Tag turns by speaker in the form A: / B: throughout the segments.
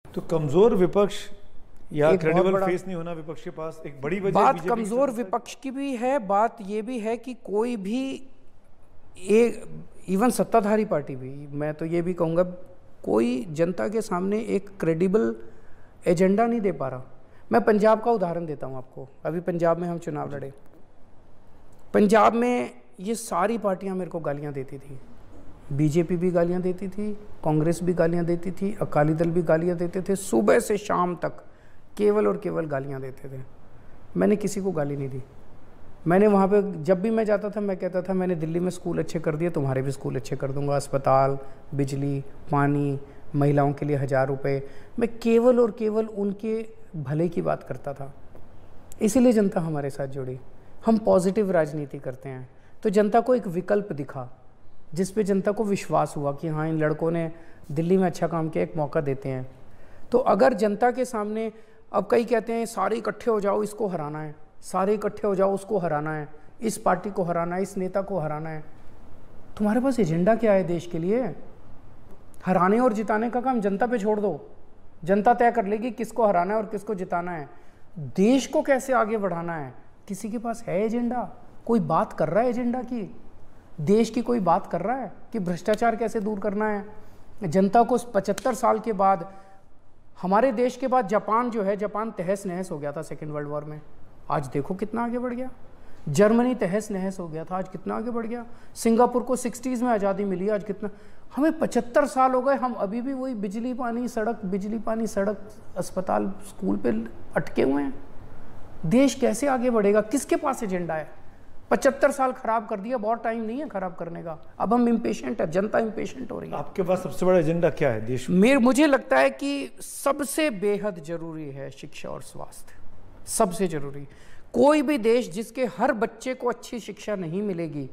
A: तो कमजोर विपक्ष या क्रेडिबल फेस नहीं होना विपक्ष के पास एक बड़ी वजह
B: बात कमजोर विपक्ष की भी है, बात ये भी है कि कोई भी इवन सत्ताधारी पार्टी भी, मैं तो ये भी कहूँगा, कोई जनता के सामने एक क्रेडिबल एजेंडा नहीं दे पा रहा। मैं पंजाब का उदाहरण देता हूँ आपको। अभी पंजाब में हम चुनाव लड़े, पंजाब में ये सारी पार्टियाँ मेरे को गालियाँ देती थी। बीजेपी भी गालियाँ देती थी, कांग्रेस भी गालियाँ देती थी, अकाली दल भी गालियाँ देते थे, सुबह से शाम तक केवल और केवल गालियाँ देते थे। मैंने किसी को गाली नहीं दी। मैंने वहाँ पे जब भी मैं जाता था मैं कहता था मैंने दिल्ली में स्कूल अच्छे कर दिए, तुम्हारे भी स्कूल अच्छे कर दूंगा, अस्पताल, बिजली, पानी, महिलाओं के लिए 1000 रुपये। मैं केवल और केवल उनके भले की बात करता था। इसीलिए जनता हमारे साथ जुड़ी। हम पॉजिटिव राजनीति करते हैं, तो जनता को एक विकल्प दिखा जिस पे जनता को विश्वास हुआ कि हाँ, इन लड़कों ने दिल्ली में अच्छा काम किया, एक मौका देते हैं। तो अगर जनता के सामने, अब कई कहते हैं सारे इकट्ठे हो जाओ, इसको हराना है, सारे इकट्ठे हो जाओ, उसको हराना है, इस पार्टी को हराना है, इस नेता को हराना है। तुम्हारे पास एजेंडा क्या है देश के लिए? हराने और जिताने का काम जनता पे छोड़ दो। जनता तय कर लेगी किसको हराना है और किसको जिताना है। देश को कैसे आगे बढ़ाना है, किसी के पास है एजेंडा? कोई बात कर रहा है एजेंडा की? देश की कोई बात कर रहा है कि भ्रष्टाचार कैसे दूर करना है? जनता को 75 साल के बाद, हमारे देश के बाद जापान जो है, जापान तहस नहस हो गया था सेकेंड वर्ल्ड वॉर में, आज देखो कितना आगे बढ़ गया। जर्मनी तहस नहस हो गया था, आज कितना आगे बढ़ गया। सिंगापुर को 60s में आज़ादी मिली, आज कितना। हमें 75 साल हो गए, हम अभी भी वही बिजली पानी सड़क, बिजली पानी सड़क, अस्पताल, स्कूल पे अटके हुए हैं। देश कैसे आगे बढ़ेगा? किसके पास एजेंडा है? 75 साल खराब कर दिया, बहुत टाइम नहीं है खराब करने का। अब हम इम्पेशेंट है, जनता इम्पेशेंट हो रही है।
A: आपके पास सबसे बड़ा एजेंडा क्या है देश में?
B: मुझे लगता है कि सबसे बेहद जरूरी है शिक्षा और स्वास्थ्य, सबसे जरूरी। कोई भी देश जिसके हर बच्चे को अच्छी शिक्षा नहीं मिलेगी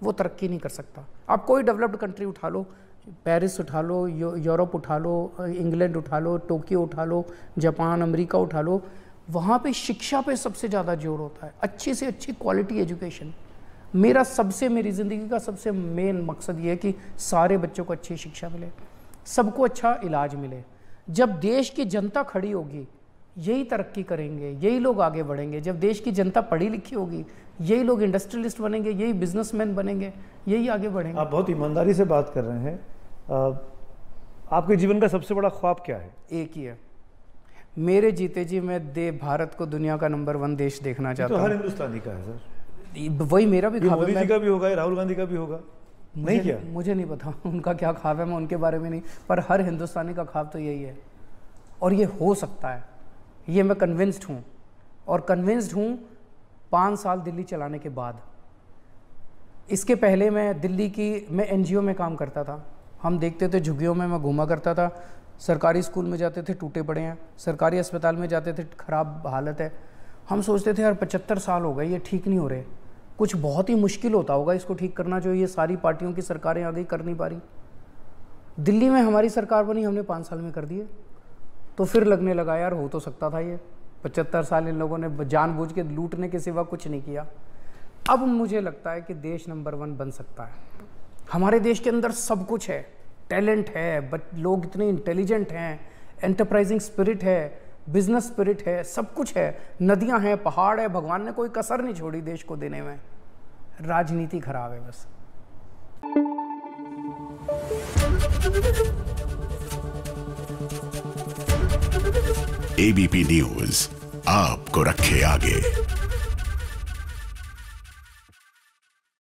B: वो तरक्की नहीं कर सकता। आप कोई डेवलप्ड कंट्री उठा लो, पेरिस उठा लो, यूरोप उठा लो, इंग्लैंड उठा लो, टोक्यो उठा लो, जापान, अमेरिका उठा लो, वहाँ पे शिक्षा पे सबसे ज़्यादा जोर होता है। अच्छी से अच्छी क्वालिटी एजुकेशन। मेरी ज़िंदगी का सबसे मेन मकसद ये है कि सारे बच्चों को अच्छी शिक्षा मिले, सबको अच्छा इलाज मिले। जब देश की जनता खड़ी होगी यही तरक्की करेंगे, यही लोग आगे बढ़ेंगे। जब देश की जनता पढ़ी लिखी होगी यही लोग इंडस्ट्रियलिस्ट बनेंगे, यही बिजनेसमैन बनेंगे, यही आगे बढ़ेंगे।
A: आप बहुत ईमानदारी से बात कर रहे हैं। आपके जीवन का सबसे बड़ा ख्वाब क्या है?
B: एक ही है, मेरे जीते जी मैं भारत को दुनिया का नंबर 1 देश देखना चाहता हूँ।
A: तो हर हिंदुस्तानी का है सर।
B: वही मेरा भी ख्वाब है।
A: मोदी जी का भी होगा, राहुल गांधी का भी होगा, नहीं क्या?
B: मुझे नहीं पता उनका क्या ख्वाब है, मैं उनके बारे में नहीं, पर हर हिंदुस्तानी का ख्वाब तो यही है। और ये हो सकता है, ये मैं कन्विंस्ड हूँ। और कन्विंस्ड हूँ 5 साल दिल्ली चलाने के बाद। इसके पहले मैं NGO में काम करता था। हम देखते थे झुग्गियों में मैं घूमा करता था। सरकारी स्कूल में जाते थे, टूटे पड़े हैं। सरकारी अस्पताल में जाते थे, ख़राब हालत है। हम सोचते थे यार 75 साल हो गए, ये ठीक नहीं हो रहे, कुछ बहुत ही मुश्किल होता होगा इसको ठीक करना, जो ये सारी पार्टियों की सरकारें आ गई, कर नहीं पा रही। दिल्ली में हमारी सरकार बनी, हमने 5 साल में कर दिए। तो फिर लगने लगा यार हो तो सकता था ये। 75 साल इन लोगों ने जानबूझ के लूटने के सिवा कुछ नहीं किया। अब मुझे लगता है कि देश नंबर 1 बन सकता है। हमारे देश के अंदर सब कुछ है, टैलेंट है, बट लोग इतने इंटेलिजेंट हैं, एंटरप्राइजिंग स्पिरिट है, बिजनेस स्पिरिट है, सब कुछ है। नदियां हैं, पहाड़ है, भगवान ने कोई कसर नहीं छोड़ी देश को देने में। राजनीति खराब है बस।
C: ABP न्यूज़ आपको रखे आगे।